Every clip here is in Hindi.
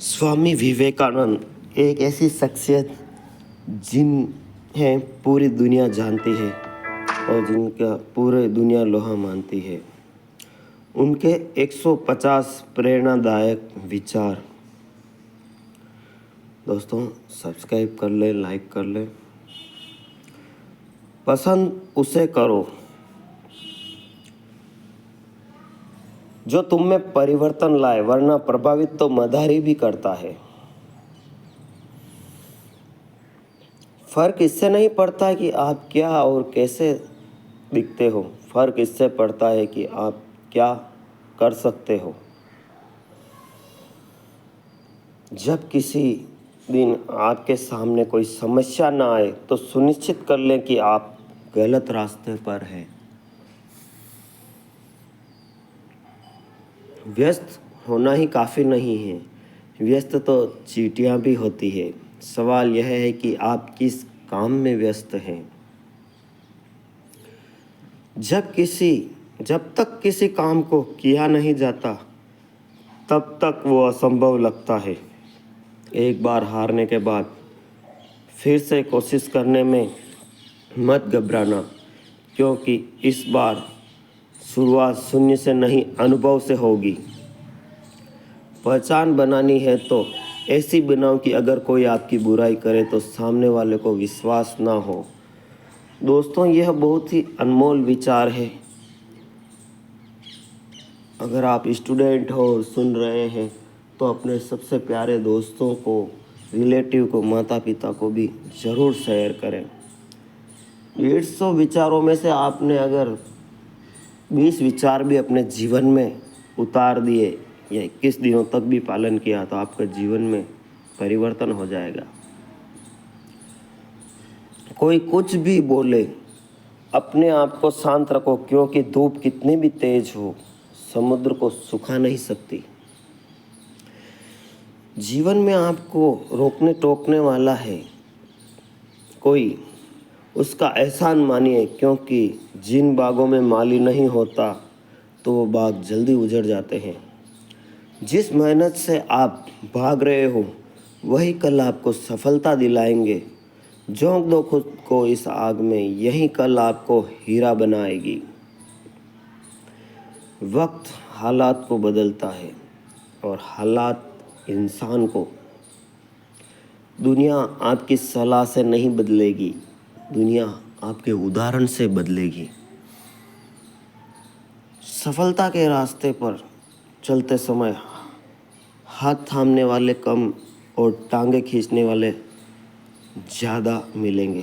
स्वामी विवेकानंद एक ऐसी शख्सियत जिन्हें पूरी दुनिया जानती है और जिनका पूरी दुनिया लोहा मानती है। उनके 150 प्रेरणादायक विचार। दोस्तों, सब्सक्राइब कर लें, लाइक कर लें, पसंद उसे करो जो तुम में परिवर्तन लाए, वरना प्रभावित तो मदारी भी करता है। फर्क इससे नहीं पड़ता कि आप क्या और कैसे दिखते हो, फर्क इससे पड़ता है कि आप क्या कर सकते हो। जब किसी दिन आपके सामने कोई समस्या ना आए तो सुनिश्चित कर लें कि आप गलत रास्ते पर हैं। व्यस्त होना ही काफ़ी नहीं है, व्यस्त तो चींटियाँ भी होती है। सवाल यह है कि आप किस काम में व्यस्त हैं। जब तक किसी काम को किया नहीं जाता तब तक वो असंभव लगता है। एक बार हारने के बाद फिर से कोशिश करने में मत घबराना, क्योंकि इस बार शुरुआत शून्य से नहीं, अनुभव से होगी। पहचान बनानी है तो ऐसी बनाओ कि अगर कोई आपकी बुराई करे तो सामने वाले को विश्वास ना हो। दोस्तों, यह बहुत ही अनमोल विचार है। अगर आप स्टूडेंट हो, सुन रहे हैं, तो अपने सबसे प्यारे दोस्तों को, रिलेटिव को, माता पिता को भी ज़रूर शेयर करें। 150 विचारों में से आपने अगर 20 विचार भी अपने जीवन में उतार दिए या 21 दिनों तक भी पालन किया तो आपके जीवन में परिवर्तन हो जाएगा। कोई कुछ भी बोले, अपने आप को शांत रखो, क्योंकि धूप कितनी भी तेज हो समुद्र को सुखा नहीं सकती। जीवन में आपको रोकने टोकने वाला है कोई, उसका एहसान मानिए, क्योंकि जिन बागों में माली नहीं होता तो वो बाग जल्दी उजड़ जाते हैं। जिस मेहनत से आप भाग रहे हो वही कल आपको सफलता दिलाएंगे। झोंक दो खुद को इस आग में, यही कल आपको हीरा बनाएगी। वक्त हालात को बदलता है और हालात इंसान को। दुनिया आपकी सलाह से नहीं बदलेगी, दुनिया आपके उदाहरण से बदलेगी। सफलता के रास्ते पर चलते समय हाथ थामने वाले कम और टांगे खींचने वाले ज़्यादा मिलेंगे।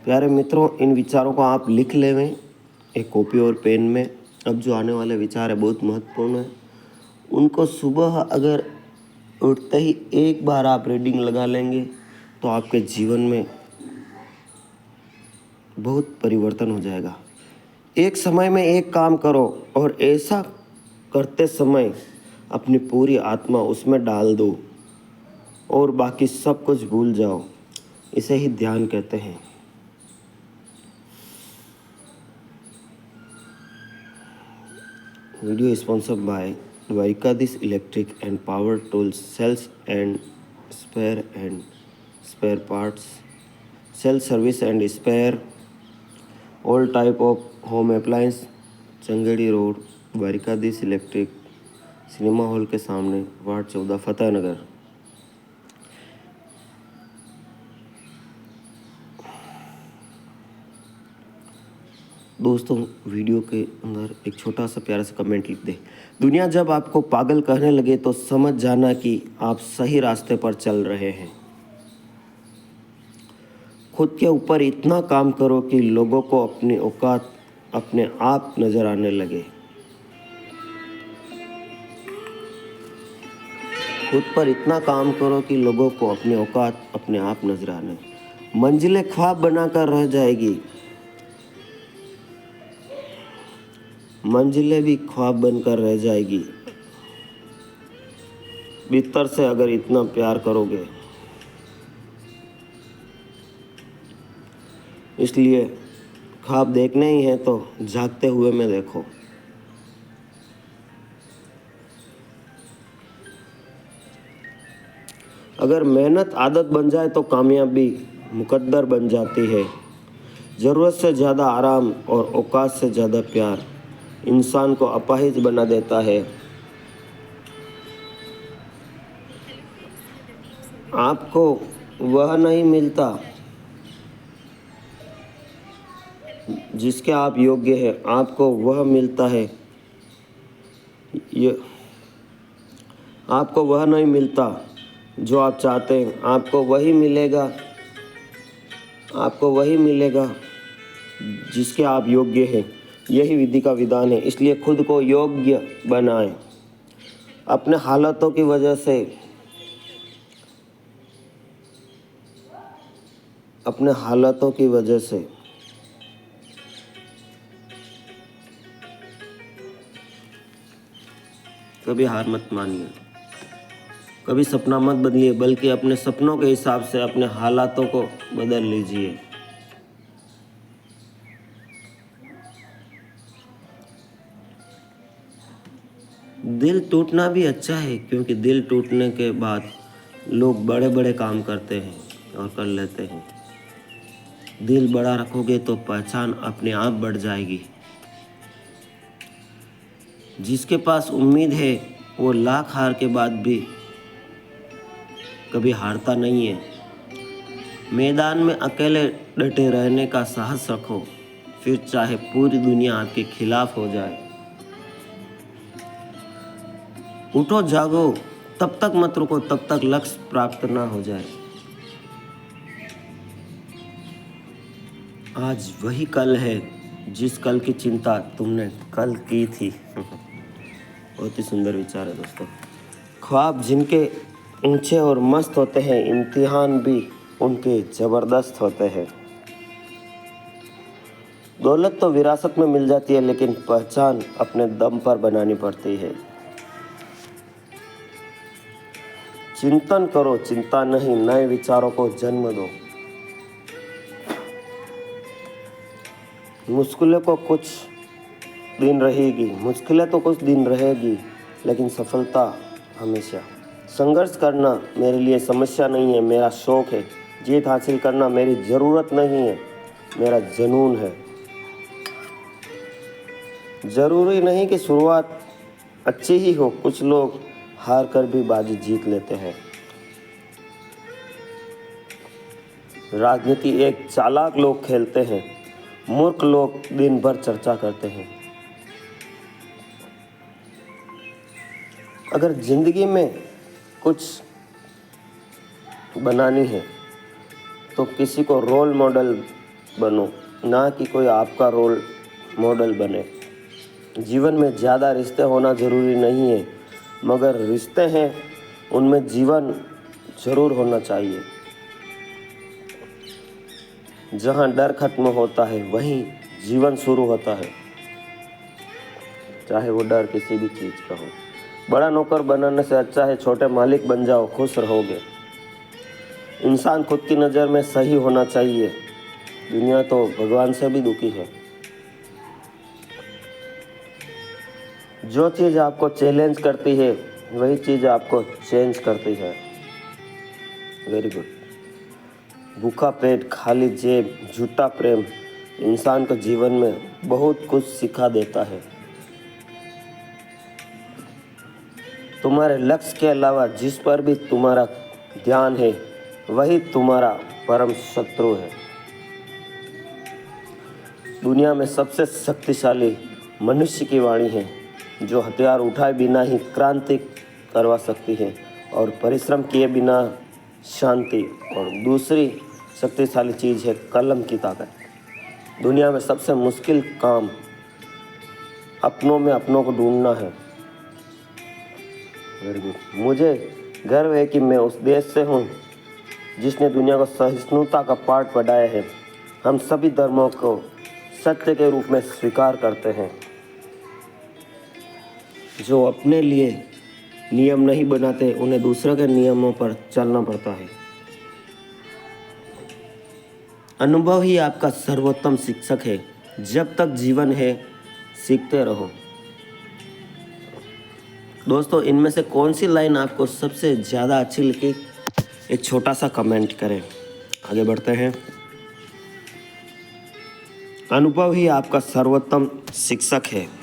प्यारे मित्रों, इन विचारों को आप लिख लेवें एक कॉपी और पेन में। अब जो आने वाले विचार है बहुत महत्वपूर्ण है। उनको सुबह अगर उठते ही एक बार आप रीडिंग लगा लेंगे तो आपके जीवन में बहुत परिवर्तन हो जाएगा। एक समय में एक काम करो और ऐसा करते समय अपनी पूरी आत्मा उसमें डाल दो और बाकी सब कुछ भूल जाओ। इसे ही ध्यान कहते हैं। वीडियो स्पॉन्सर्ड बाय वारिकादीस electric and power tools, sales and spare parts, sale service and spare all type of home appliance, Changedi road, वारिकादीस इलेक्ट्रिक, सिनेमा हॉल के सामने, वार्ड 14, फतेहनगर। दोस्तों, वीडियो के अंदर एक छोटा सा प्यारा सा कमेंट लिख दे। दुनिया जब आपको पागल कहने लगे तो समझ जाना कि आप सही रास्ते पर चल रहे हैं। खुद के ऊपर इतना काम करो कि लोगों को अपनी औकात अपने आप नजर आने लगे। खुद पर इतना काम करो कि लोगों को अपनी औकात अपने आप नजर आने। मंजिलें ख्वाब बनाकर रह जाएगी, मंजिलें भी ख्वाब बनकर रह जाएगी। भीतर से अगर इतना प्यार करोगे, इसलिए ख्वाब देखने ही हैं तो जागते हुए में देखो। अगर मेहनत आदत बन जाए तो कामयाबी मुकद्दर बन जाती है। ज़रूरत से ज़्यादा आराम और औकात से ज़्यादा प्यार इंसान को अपाहिज बना देता है। आपको वह नहीं मिलता जिसके आप योग्य हैं, आपको वह मिलता है ये आपको वह नहीं मिलता जो आप चाहते हैं, आपको वही मिलेगा जिसके आप योग्य हैं। यही विधि का विधान है। इसलिए खुद को योग्य बनाएं। अपने हालातों की वजह से कभी हार मत मानिए, कभी सपना मत बदलिए, बल्कि अपने सपनों के हिसाब से अपने हालातों को बदल लीजिए। दिल टूटना भी अच्छा है, क्योंकि दिल टूटने के बाद लोग बड़े बड़े काम करते हैं और कर लेते हैं। दिल बड़ा रखोगे तो पहचान अपने आप बढ़ जाएगी। जिसके पास उम्मीद है वो लाख हार के बाद भी कभी हारता नहीं है। मैदान में अकेले डटे रहने का साहस रखो, फिर चाहे पूरी दुनिया आपके खिलाफ हो जाए। उठो जागो, तब तक मत रुको, तब तक लक्ष्य प्राप्त ना हो जाए। आज वही कल है जिस कल की चिंता तुमने कल की थी। बहुत ही सुंदर विचार है दोस्तों। ख्वाब जिनके ऊंचे और मस्त होते हैं, इम्तिहान भी उनके ज़बरदस्त होते हैं। दौलत तो विरासत में मिल जाती है, लेकिन पहचान अपने दम पर बनानी पड़ती है। चिंतन करो, चिंता नहीं, नए विचारों को जन्म दो। मुश्किलें तो कुछ दिन रहेगी, लेकिन सफलता हमेशा। संघर्ष करना मेरे लिए समस्या नहीं है, मेरा शौक है। जीत हासिल करना मेरी ज़रूरत नहीं है, मेरा जुनून है। ज़रूरी नहीं कि शुरुआत अच्छी ही हो, कुछ लोग हार कर भी बाजी जीत लेते हैं। राजनीति एक चालाक लोग खेलते हैं, मूर्ख लोग दिन भर चर्चा करते हैं। अगर जिंदगी में कुछ बनानी है तो किसी को रोल मॉडल बनो, ना कि कोई आपका रोल मॉडल बने। जीवन में ज़्यादा रिश्ते होना ज़रूरी नहीं है, मगर रिश्ते हैं उनमें जीवन ज़रूर होना चाहिए। जहाँ डर खत्म होता है वहीं जीवन शुरू होता है, चाहे वो डर किसी भी चीज़ का हो। बड़ा नौकर बनाने से अच्छा है छोटे मालिक बन जाओ, खुश रहोगे। इंसान खुद की नज़र में सही होना चाहिए, दुनिया तो भगवान से भी दुखी है। जो चीज़ आपको चैलेंज करती है वही चीज़ आपको चेंज करती है। Very good. भूखा पेट, खाली जेब, झूठा प्रेम इंसान को जीवन में बहुत कुछ सिखा देता है। तुम्हारे लक्ष्य के अलावा जिस पर भी तुम्हारा ध्यान है वही तुम्हारा परम शत्रु है। दुनिया में सबसे शक्तिशाली मनुष्य की वाणी है, जो हथियार उठाए बिना ही क्रांति करवा सकती है और परिश्रम किए बिना शांति। और दूसरी शक्तिशाली चीज़ है कलम की ताकत। दुनिया में सबसे मुश्किल काम अपनों में अपनों को ढूंढना है। Very good. मुझे गर्व है कि मैं उस देश से हूँ जिसने दुनिया को सहिष्णुता का पाठ पढ़ाया है। हम सभी धर्मों को सत्य के रूप में स्वीकार करते हैं। जो अपने लिए नियम नहीं बनाते उन्हें दूसरों के नियमों पर चलना पड़ता है। अनुभव ही आपका सर्वोत्तम शिक्षक है। जब तक जीवन है सीखते रहो। दोस्तों, इनमें से कौन सी लाइन आपको सबसे ज़्यादा अच्छी लगी एक छोटा सा कमेंट करें। आगे बढ़ते हैं। अनुभव ही आपका सर्वोत्तम शिक्षक है।